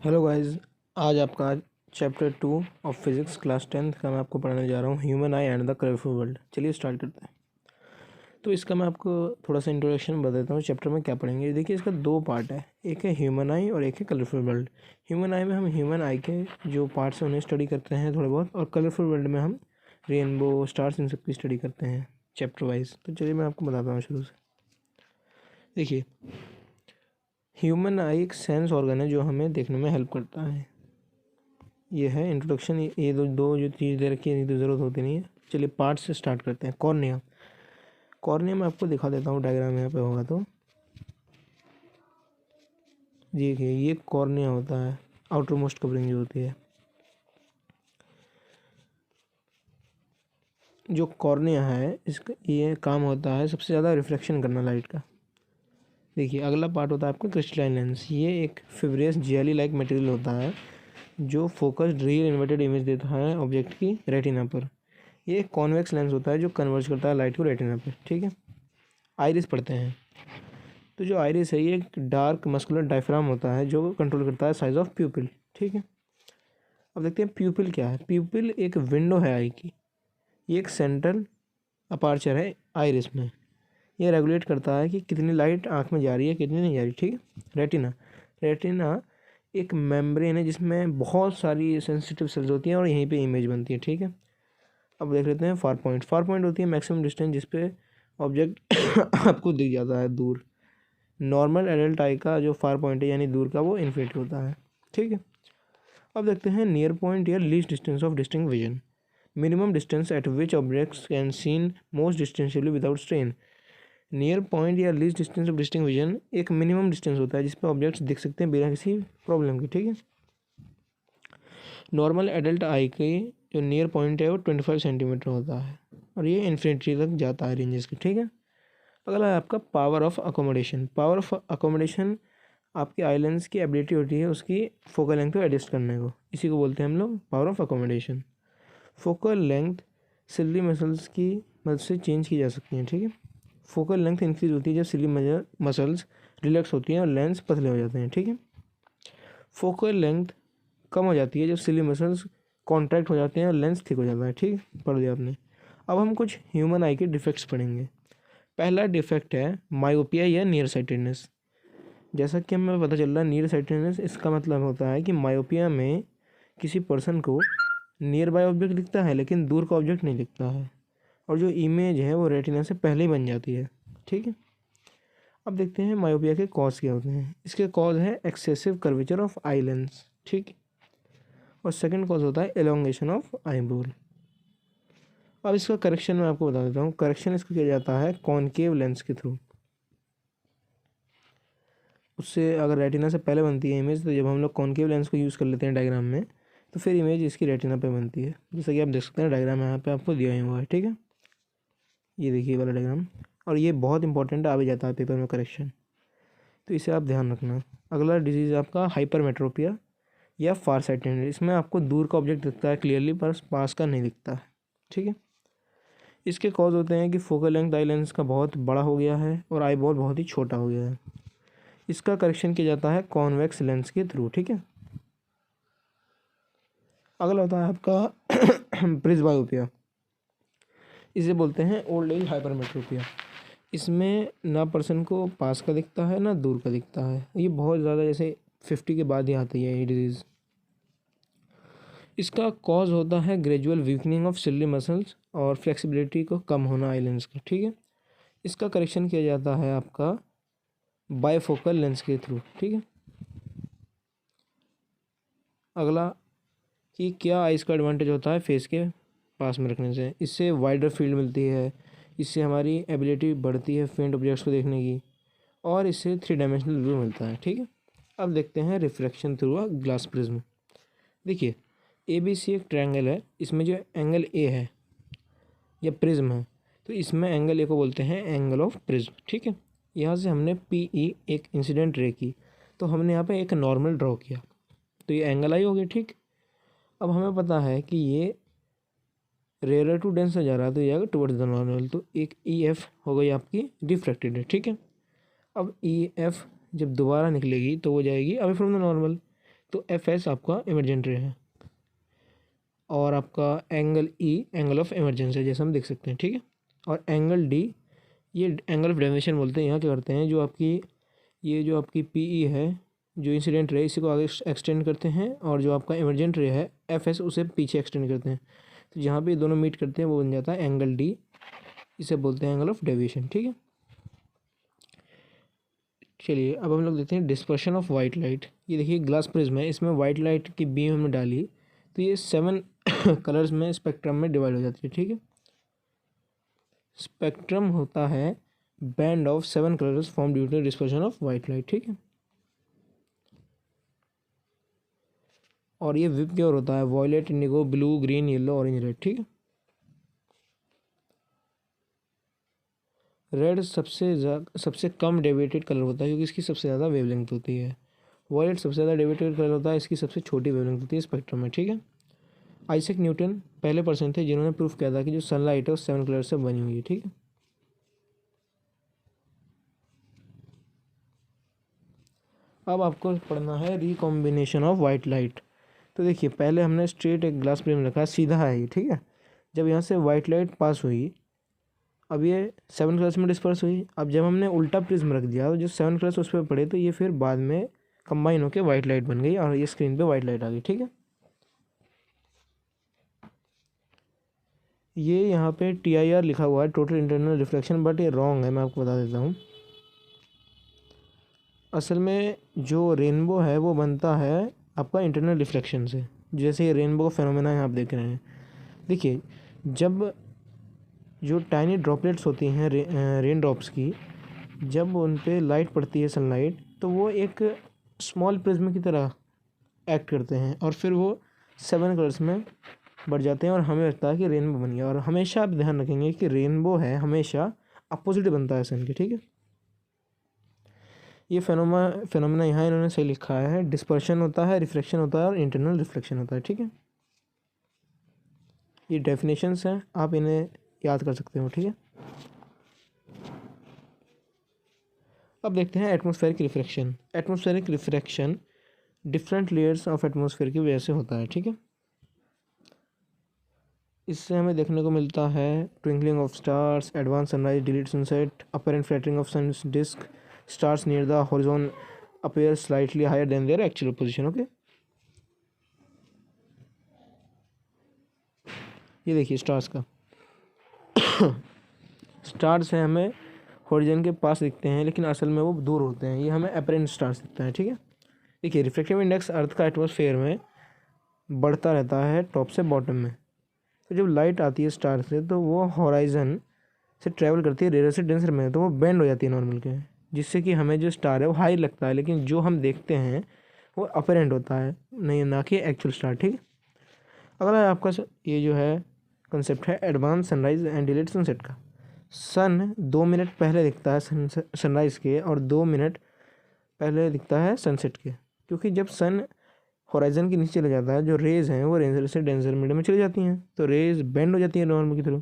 Hello guys. आज आपका chapter 2 of physics class 10th का मैं आपको पढ़ाने जा रहा हूँ, human I and the colourful world. चलिए स्टार्ट करते हैं। तो इसका मैं आपको थोड़ा सा इंट्रोडक्शन बता देता हूँ, चैप्टर में क्या पढ़ेंगे। देखिए, इसका दो पार्ट है, एक है ह्यूमन आई और एक है कलरफुल वर्ल्ड। ह्यूमन आई में हम ह्यूमन आई के जो पार्ट्स हैं उन्हें स्टडी करते हैं थोड़े बहुत, और कलरफुल वर्ल्ड में हम रेनबो, स्टार्स, इन सब की स्टडी करते हैं चैप्टर वाइज। तो चलिए मैं आपको बताता हूँ शुरू से। देखिए, ह्यूमन आई एक सेंस ऑर्गन है जो हमें देखने में हेल्प करता है। ये है इंट्रोडक्शन। ये दो जो चीज़ दे रखी है इनकी तो ज़रूरत होती नहीं है। चलिए पार्ट से स्टार्ट करते हैं। कॉर्निया। कॉर्निया मैं आपको दिखा देता हूँ, डायग्राम यहाँ पे होगा तो देखिए, ये कॉर्निया होता है, आउटर मोस्ट कवरिंग जो होती है। जो कॉर्निया है इसका ये काम होता है सबसे ज़्यादा रिफ्लेक्शन करना लाइट का। देखिए, अगला पार्ट होता है आपका क्रिस्टलाइन लेंस। ये एक फिब्रियस जेली लाइक मटेरियल होता है जो फोकस्ड रियल इन्वर्टेड इमेज देता है ऑब्जेक्ट की रेटिना पर। ये एक कॉन्वेक्स लेंस होता है जो कन्वर्ज करता है लाइट को रेटिना पे। ठीक है। आइरिस पढ़ते हैं। तो जो आइरिस है ये एक डार्क मस्कुलर डायफ्राम होता है जो कंट्रोल करता है साइज ऑफ प्यूपिल। ठीक है। अब देखते हैं प्यूपिल क्या है। प्यूपिल एक विंडो है आई की। ये एक सेंट्रल अपार्चर है आइरिस में। ये रेगुलेट करता है कि कितनी लाइट आँख में जा रही है, कितनी नहीं जा रही। ठीक है। रेटिना। रेटिना एक मेम्ब्रेन है जिसमें बहुत सारी सेंसिटिव सेल्स होती हैं और यहीं पे इमेज बनती है। ठीक है। अब देख लेते हैं फार पॉइंट। फार पॉइंट होती है मैक्सिमम डिस्टेंस जिस पे ऑब्जेक्ट आपको दिख जाता है दूर। नॉर्मल एडल्ट आई का जो फार पॉइंट है यानी दूर का, वो इन्फिनिटी होता है। ठीक है। अब देखते हैं नियर पॉइंट या least distance of distinct vision. Minimum distance at which objects can seen most distinctly without strain. Near point या least distance of distinct vision एक मिनिमम डिस्टेंस होता है जिस पर ऑब्जेक्ट्स दिख सकते हैं बिना किसी प्रॉब्लम के। ठीक है। नॉर्मल एडल्ट आई की जो नियर पॉइंट है वो 25 सेंटीमीटर होता है और ये इन्फिनिटी तक जाता है रेंजेस की। ठीक है। अगला है आपका power of accommodation. Power of accommodation आपके आई लेंस की एबिलिटी होती है उसकी फोकल लेंथ को एडजस्ट करने को। इसी को बोलते हैं हम लोग power of accommodation. Focal length silly muscles की मदद से चेंज की जा सकती है। ठीक है। फोकल लेंथ इंक्रीज होती है जब सिली मसल्स रिलैक्स होती हैं और लेंस पतले हो जाते हैं। ठीक है। फोकल लेंथ कम हो जाती है जब सिली मसल्स कॉन्ट्रैक्ट हो जाते हैं और लेंस थिक हो जाता है। ठीक, पढ़ लिया आपने। अब हम कुछ ह्यूमन आई के डिफेक्ट्स पढ़ेंगे। पहला डिफेक्ट है मायोपिया या नियर साइटेडनेस। जैसा कि हमें पता चल रहा है नियर साइटेडनेस, इसका मतलब होता है कि मायोपिया में किसी पर्सन को नियर बाय ऑब्जेक्ट दिखता है लेकिन दूर का ऑब्जेक्ट नहीं दिखता है और जो इमेज है वो रेटिना से पहले ही बन जाती है। ठीक है। अब देखते हैं मायोपिया के कॉज क्या होते हैं। इसके कॉज है excessive curvature of eye lens. ठीक। और सेकंड कॉज होता है एलोंगेशन ऑफ आईबॉल। अब इसका करेक्शन मैं आपको बता देता हूँ। करेक्शन इसका किया जाता है कॉनकेव लेंस के थ्रू। उससे अगर रेटिना से पहले बनती है इमेज, तो जब हम लोग कॉनकेव लेंस को यूज़ कर लेते हैं डायग्राम में, तो फिर इमेज इसकी रेटिना पे बनती है। जैसा कि आप देख सकते हैं डायग्राम यहाँ पे आपको दिया हुआ है। ठीक है। ये देखिए वाला डायग्राम, और ये बहुत इंपॉर्टेंट आ भी जाता है पेपर में करेक्शन, तो इसे आप ध्यान रखना। अगला डिजीज़ आपका हाइपरमेट्रोपिया या फार साइटेडनेस। इसमें आपको दूर का ऑब्जेक्ट दिखता है क्लियरली पर पास का नहीं दिखता है। ठीक है। इसके कॉज होते हैं कि फोकल लेंथ आई लेंस का बहुत बड़ा हो गया है और आई बॉल बहुत ही छोटा हो गया है। इसका करेक्शन किया जाता है कॉन्वेक्स लेंस के थ्रू। ठीक है। अगला होता है आपका प्रिज्बायोपिया। इसे बोलते हैं ओल्ड एज हाइपरमेट्रोपिया। इसमें ना पर्सन को पास का दिखता है ना दूर का दिखता है। ये बहुत ज़्यादा जैसे 50 के बाद ही आती है ये डिजीज़। इसका कॉज होता है gradual weakening of silly muscles और फ्लेक्सिबिलिटी को कम होना आई लेंस का। ठीक है। इसका करेक्शन किया जाता है आपका बायफोकल लेंस के थ्रू। ठीक है। अगला कि क्या आइस का एडवांटेज होता है फेस के पास में रखने से। इससे वाइडर फील्ड मिलती है, इससे हमारी एबिलिटी बढ़ती है फेंट ऑब्जेक्ट्स को देखने की, और इससे 3 डायमेंशनल व्यू मिलता है। ठीक है। अब देखते हैं reflection through a glass prism. देखिए, ए बी सी एक ट्रायंगल है। इसमें जो एंगल ए है या प्रिज्म है, तो इसमें एंगल ए को बोलते हैं एंगल ऑफ प्रिज्म। ठीक है। यहाँ से हमने पी ई एक इंसिडेंट रे की, तो हमने यहाँ पे एक नॉर्मल ड्रॉ किया, तो ये एंगल आई हो गई। ठीक। अब हमें पता है कि ये रेयर टू डेंस जा रहा है तो ये आएगा टुवर्ड्स द नॉर्मल, तो एक ई एफ हो गई आपकी रिफ्रैक्टेड है। ठीक है। अब ई एफ जब दोबारा निकलेगी तो वो जाएगी अवे फ्रॉम द नॉर्मल, तो एफ एस आपका इमरजेंट रे है, और आपका angle E angle of emergency है, जैसे हम देख सकते हैं, ठीक है। और एंगल डी ये एंगल ऑफ डेविएशन बोलते हैं। यहाँ क्या करते हैं, जो आपकी पी ई है, जो इंसिडेंट रे, इसी को आगे एक्सटेंड करते हैं, और जो आपका इमरजेंट रे है एफ एस, उसे पीछे एक्सटेंड करते हैं। तो जहाँ पे दोनों मीट करते हैं वो बन जाता है एंगल डी, इसे बोलते हैं एंगल ऑफ डेविएशन, ठीक है। चलिए अब हम लोग देखते हैं डिस्पर्शन ऑफ वाइट लाइट। ये देखिए ग्लास प्रिज्म है, इसमें वाइट लाइट की बीम हमने डाली, तो ये 7 कलर्स में स्पेक्ट्रम में डिवाइड हो जाती है, ठीक है। स्पेक्ट्रम होता है band of 7 colours form due to dispersion of white light, ठीक है। और ये विप क्योर होता है violet, indigo, blue, green, yellow, orange, red, ठीक है। रेड सबसे कम डेविएटेड कलर होता है क्योंकि इसकी सबसे ज़्यादा वेवलेंथ होती है। वॉयलेट सबसे ज़्यादा डेविएटेड कलर होता है, इसकी सबसे छोटी वेवलेंथ होती है स्पेक्ट्रम में, ठीक है। आइजैक न्यूटन पहले पर्सन थे जिन्होंने प्रूफ किया था कि जो सनलाइट है वो 7 कलर से बनी हुई है, ठीक है। अब आपको पढ़ना है रिकॉम्बिनेशन ऑफ वाइट लाइट। तो देखिए पहले हमने स्ट्रेट एक ग्लास प्लेन रखा है, सीधा है ये, ठीक है। जब यहाँ से वाइट लाइट पास हुई, अब ये 7 कलर्स में डिस्पर्स हुई। अब जब हमने उल्टा प्रिज्म रख दिया तो जो 7 कलर्स उस पर पड़े, तो ये फिर बाद में कंबाइन होकर वाइट लाइट बन गई और ये स्क्रीन पे वाइट लाइट आ गई, ठीक है। ये यहाँ पे TIR लिखा हुआ है, टोटल इंटरनल रिफ्लेक्शन, बट ये रॉन्ग है, मैं आपको बता देता हूँ। असल में जो रेनबो है वो बनता है आपका इंटरनल रिफ्लेक्शन से, जैसे ये रेनबो का फेनोमेना यहाँ आप देख रहे हैं। देखिए जब जो टाइनी ड्रॉपलेट्स होती हैं रेन ड्रॉप्स की, जब उन पे लाइट पड़ती है सनलाइट, तो वो एक स्मॉल प्रिज्म की तरह एक्ट करते हैं और फिर वो 7 कलर्स में बढ़ जाते हैं और हमें लगता है कि रेनबो बन गया। और हमेशा आप ध्यान रखेंगे कि रेनबो है हमेशा अपोजिट बनता है सन के, ठीक है। ये फेनोमेना यहाँ इन्होंने सही लिखा है, डिस्पर्शन होता है, रिफ्लेक्शन होता है और इंटरनल रिफ्लेक्शन होता है, ठीक है। ये डेफिनेशंस हैं, आप इन्हें याद कर सकते हो, ठीक है। अब देखते हैं atmospheric reflection. Atmospheric reflection different layers of atmosphere की वजह से होता है, ठीक है। इससे हमें देखने को मिलता है twinkling of stars, advance sunrise, delayed sunset, apparent flattering of sun disc, stars near the horizon appear slightly higher than their actual position, okay. ये देखिए स्टार्स का स्टार्स हैं हमें हॉरिजॉन के पास दिखते हैं, लेकिन असल में वो दूर होते हैं, ये हमें अपरेंट स्टार्स दिखते हैं, ठीक है। देखिए रिफ्लेक्टिव इंडेक्स अर्थ का एटमॉस्फेयर में बढ़ता रहता है टॉप से बॉटम में। तो जब लाइट आती है स्टार से तो वो हॉराइजन से ट्रैवल करती है रेयर से डेंसर में, तो वो बेंड हो जाती है नॉर्मल के, जिससे कि हमें जो स्टार है वो हाई लगता है, लेकिन जो हम देखते हैं वो अपरेंट होता है, नहीं ना कि एक्चुअल स्टार, ठीक है। अगला आपका ये जो है कंसेप्ट है advance sunrise and delayed sunset का। सन 2 मिनट पहले दिखता है सनराइज़ के और 2 मिनट पहले दिखता है सनसेट के, क्योंकि जब सन हॉराइजन के नीचे चले जाता है, जो रेज़ हैं वो रेंजर से डेंसर मीडियम में चली जाती हैं, तो रेज़ बेंड हो जाती हैं नॉर्मल की थ्रू।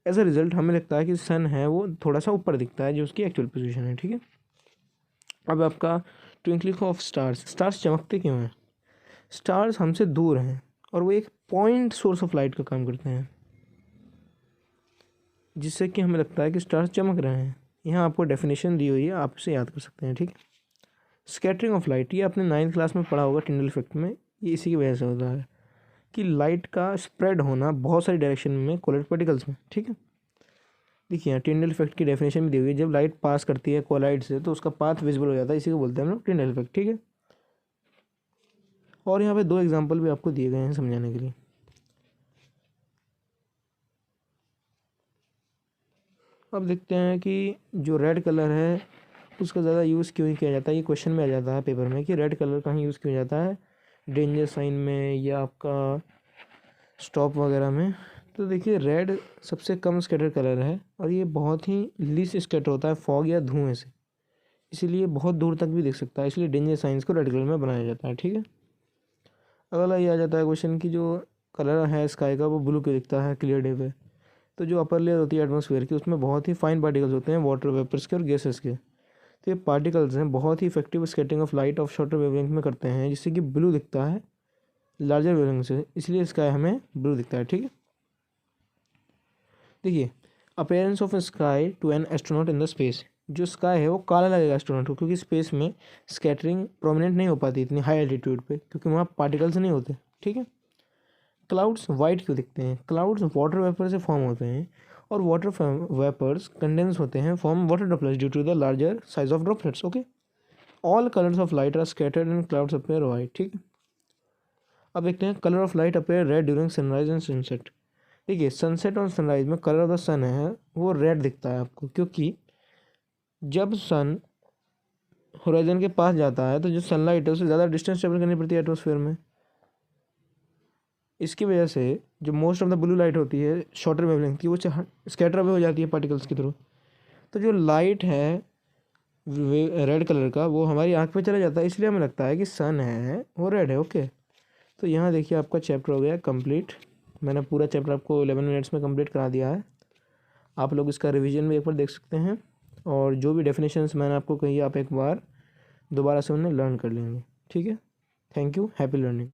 एज अ रिजल्ट हमें लगता है कि सन है वो थोड़ा सा ऊपर दिखता है, जो उसकी एक्चुअल पोजीशन है, ठीक है। अब आपका ट्विंकलिंग ऑफ स्टार्स। स्टार्स चमकते क्यों हैं? स्टार्स हमसे दूर हैं और वो एक पॉइंट सोर्स ऑफ लाइट का काम करते हैं, जिससे कि हमें लगता है कि स्टार्स चमक रहे हैं। यहाँ आपको डेफिनेशन दी हुई है, आप इसे याद कर सकते हैं, ठीक है। स्कैटरिंग ऑफ लाइट, ये आपने 9th क्लास में पढ़ा होगा टिंडल इफेक्ट में, ये इसी की वजह से होता है कि लाइट का स्प्रेड होना बहुत सारी डायरेक्शन में कोलाइड पार्टिकल्स में, ठीक है। देखिए यहाँ टिंडल इफेक्ट की डेफिनेशन भी दी हुई है, जब लाइट पास करती है कोलाइड से तो उसका पाथ विजिबल हो जाता है, इसी को बोलते हैं हम लोग टिंडल इफेक्ट, ठीक है। और यहाँ पे 2 एग्जाम्पल भी आपको दिए गए हैं समझाने के लिए। अब देखते हैं कि जो रेड कलर है उसका ज़्यादा यूज़ क्यों किया जाता है। ये क्वेश्चन में आ जाता है पेपर में कि रेड कलर कहाँ यूज़ क्यों जाता है, डेंजर साइन में या आपका स्टॉप वगैरह में। तो देखिए रेड सबसे कम स्कैटर कलर है और ये बहुत ही लीस्ट स्कैटर होता है फॉग या धुएं से, इसीलिए बहुत दूर तक भी दिख सकता है, इसलिए डेंजर साइंस को रेड कलर में बनाया जाता है, ठीक है। अगला ये आ जाता है क्वेश्चन की जो कलर है स्काई का वो ब्लू क्यों दिखता है क्लियर डे पे। तो जो अपर लेयर होती है एटमॉस्फेयर की, उसमें बहुत ही फाइन पार्टिकल्स होते हैं वाटर वेपर्स के और गैसेस के, तो ये पार्टिकल्स हैं बहुत ही effective scattering of light of shorter wavelength में करते हैं, जिससे कि ब्लू दिखता है लार्जर वेवलेंथ से, इसलिए स्काई हमें ब्लू दिखता है। ठीक है, देखिए appearance of sky to an astronaut in the space, जो स्काई है वो काला लगेगा एस्ट्रोनॉट को, क्योंकि स्पेस में स्कैटरिंग प्रोमिनेंट नहीं हो पाती इतनी हाई एल्टीट्यूड पे, क्योंकि वहाँ पार्टिकल्स नहीं होते। ठीक है, क्लाउड्स वाइट क्यों दिखते हैं? क्लाउड्स वाटर वेपर से फॉर्म होते हैं और वाटर वेपर्स कंडेंस होते हैं, form water droplets due to the larger size of droplets. Okay, all colours of light are scattered and clouds appear white. ठीक है, अब देखते हैं colour of light appear red during sunrise and sunset. देखिए sunset और sunrise में colour of the sun है वो रेड दिखता है आपको, क्योंकि जब सन होराइजन के पास जाता है तो जो सनलाइट है उसे ज़्यादा डिस्टेंस ट्रेवल करनी पड़ती है एटमॉस्फेयर में, इसकी वजह से जो most of the blue light होती है शॉर्टर वेवलेंथ की वो स्कैटर अवे हो जाती है पार्टिकल्स के थ्रू। तो जो लाइट है रेड कलर का वो हमारी आँख पे चला जाता है, इसलिए हमें लगता है कि सन है वो रेड है। ओके, तो यहाँ देखिए आपका चैप्टर हो गया कंप्लीट। मैंने पूरा चैप्टर आपको 11 मिनट्स में कंप्लीट करा दिया है। आप लोग इसका रिवीजन भी एक बार देख सकते हैं, और जो भी डेफिनेशंस मैंने आपको कही आप एक बार दोबारा से उन्हें लर्न कर लेंगे। ठीक है, थैंक यू, हैप्पी लर्निंग।